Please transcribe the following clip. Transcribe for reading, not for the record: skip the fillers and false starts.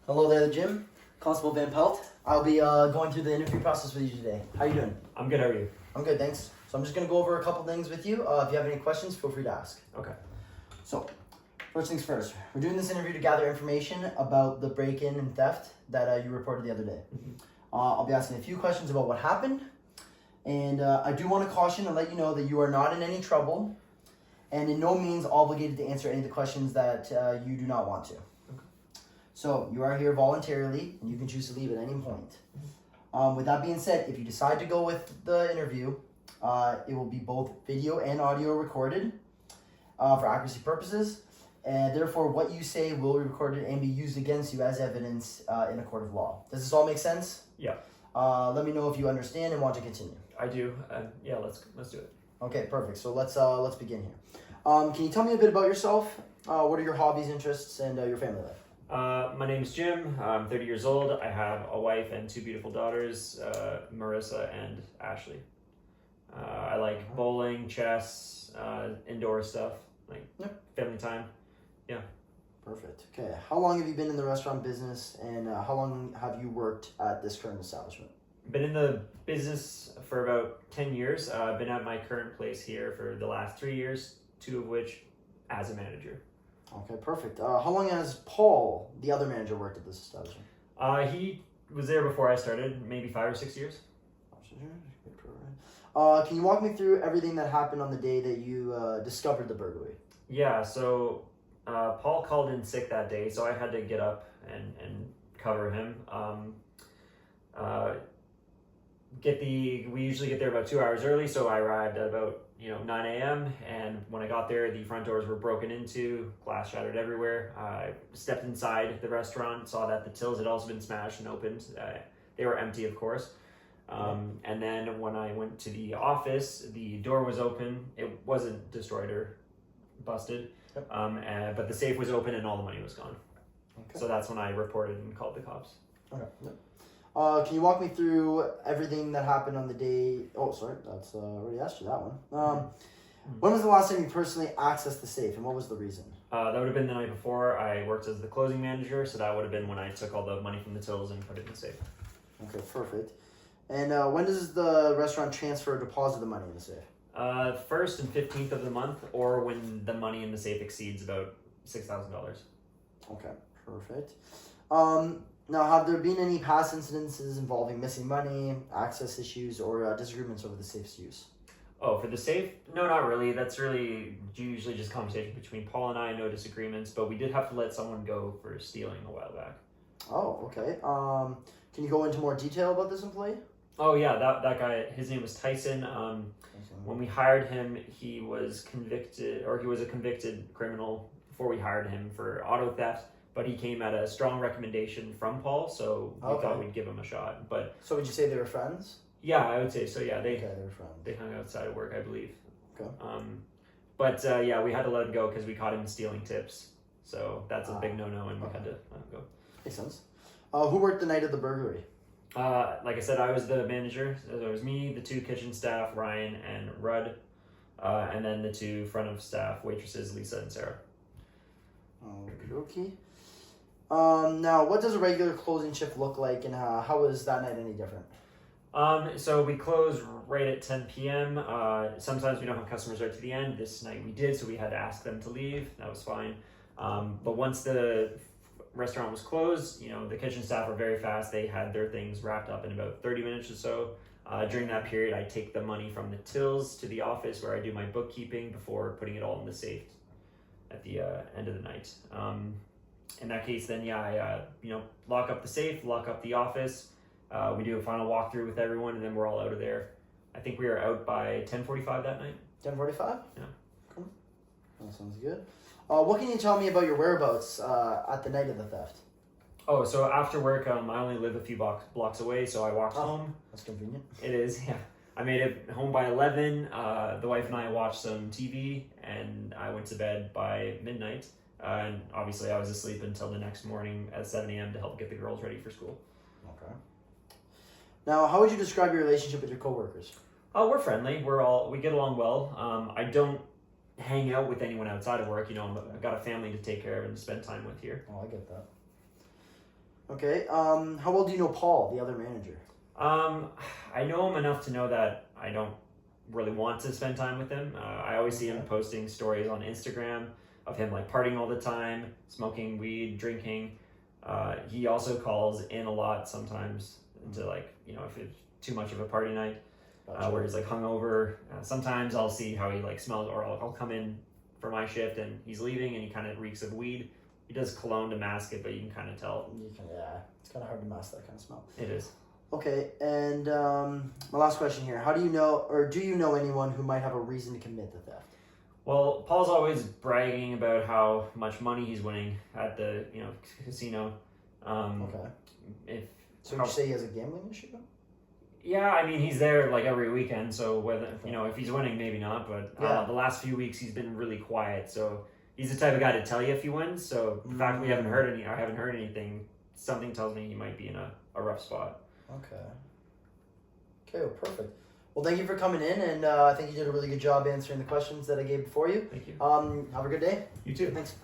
Hello there, Jim. Constable Van Pelt. I'll be going through the interview process with you today. How you doing? I'm good, how are you? I'm good, thanks. So I'm just going to go over a couple things with you. If you have any questions, feel free to ask. Okay. So, first things first. We're doing this interview to gather information about the break-in and theft that you reported the other day. I'll be asking a few questions about what happened. And I do want to caution and let you know that you are not in any trouble and in no means obligated to answer any of the questions that you do not want to. So you are here voluntarily, and you can choose to leave at any point. With that being said, if you decide to go with the interview, it will be both video and audio recorded for accuracy purposes, and therefore what you say will be recorded and be used against you as evidence in a court of law. Does this all make sense? Yeah. Let me know if you understand and want to continue. I do. Yeah, let's do it. Okay, perfect. So let's begin here. Can you tell me a bit about yourself? What are your hobbies, interests, and your family life? My name is Jim. I'm 30 years old. I have a wife and two beautiful daughters, Marissa and Ashley. I like bowling, chess, indoor stuff, like family time. Yeah. Perfect. Okay. How long have you been in the restaurant business, and how long have you worked at this current establishment? Been in the business for about 10 years. I've been at my current place here for the last 3 years, 2 of which as a manager. Okay, perfect. How long has Paul, the other manager, worked at this establishment? He was there before I started, maybe 5 or 6 years. Can you walk me through everything that happened on the day that you discovered the burglary? Yeah, so Paul called in sick that day, so I had to get up and cover him. We usually get there about 2 hours early, so I arrived at about 9 a.m. and when I got there, the front doors were broken into, glass shattered everywhere. I stepped inside the restaurant, saw that the tills had also been smashed and opened. They were empty, of course. And then when I went to the office, the door was open. It wasn't destroyed or busted, but the safe was open and all the money was gone. Okay. So that's when I reported and called the cops. Okay. Can you walk me through everything that happened on the day? Oh, sorry, that's already asked you that one. When was the last time you personally accessed the safe, and what was the reason? That would have been the night before. I worked as the closing manager, so that would have been when I took all the money from the tills and put it in the safe. Okay, perfect. And when does the restaurant transfer or deposit the money in the safe? 1st and 15th of the month, or when the money in the safe exceeds about $6,000. Okay, perfect. Now, have there been any past incidences involving missing money, access issues, or disagreements over the safe's use? Oh, for the safe? No, not really. That's really usually just conversation between Paul and I, no disagreements, but we did have to let someone go for stealing a while back. Oh, okay. Can you go into more detail about this employee? Oh, yeah, that guy, his name was Tyson. When we hired him, he was a convicted criminal before we hired him for auto theft. But he came at a strong recommendation from Paul, so we thought we'd give him a shot. But so would you say they were friends? Yeah, I would say so. Yeah, they were friends. They hung outside of work, I believe. Okay. Yeah, we had to let him go because we caught him stealing tips. So that's a big no-no, and we had to let him go. Makes sense. Who worked the night of the burglary? Like I said, I was the manager. So it was me, the 2 kitchen staff, Ryan and Rudd, and then the 2 front of staff waitresses, Lisa and Sarah. Okay. Now, what does a regular closing shift look like, and how is that night any different? So we close right at 10 p.m. Sometimes we don't have customers right to the end. This night we did, so we had to ask them to leave. That was fine. But once the restaurant was closed, the kitchen staff were very fast. They had their things wrapped up in about 30 minutes or so. During that period, I take the money from the tills to the office where I do my bookkeeping before putting it all in the safe at the end of the night. In that case, then I lock up the safe, lock up the office. We do a final walkthrough with everyone, and then we're all out of there. I think we were out by 10:45 that night. 10:45? Yeah. Cool. That sounds good. What can you tell me about your whereabouts at the night of the theft? Oh, so after work, I only live a few blocks away, so I walked home. That's convenient. It is, yeah. I made it home by 11. The wife and I watched some TV, and I went to bed by midnight. And obviously I was asleep until the next morning at 7 a.m. to help get the girls ready for school. Okay. Now, how would you describe your relationship with your coworkers? Oh, we're friendly. We get along well. I don't hang out with anyone outside of work. I've got a family to take care of and spend time with here. Oh, I get that. Okay. How well do you know Paul, the other manager? I know him enough to know that I don't really want to spend time with him. I always see him posting stories on Instagram of him like partying all the time, smoking weed, drinking. He also calls in a lot sometimes to like, if it's too much of a party night, where he's like hungover. Sometimes I'll see how he like smells, or I'll come in for my shift and he's leaving and he kind of reeks of weed. He does cologne to mask it, but you can kind of tell. It's kind of hard to mask that kind of smell. It is. Okay, and my last question here: how do you know, or do you know anyone who might have a reason to commit the theft? Well, Paul's always bragging about how much money he's winning at the casino. Okay. So you say he has a gambling issue? Yeah, I mean he's there like every weekend, so whether if he's winning, maybe not. But the last few weeks he's been really quiet, so he's the type of guy to tell you if he wins. So the fact I haven't heard anything, something tells me he might be in a rough spot. Okay, well, perfect. Well, thank you for coming in, and I think you did a really good job answering the questions that I gave before you. Thank you. Have a good day. You too. Thanks.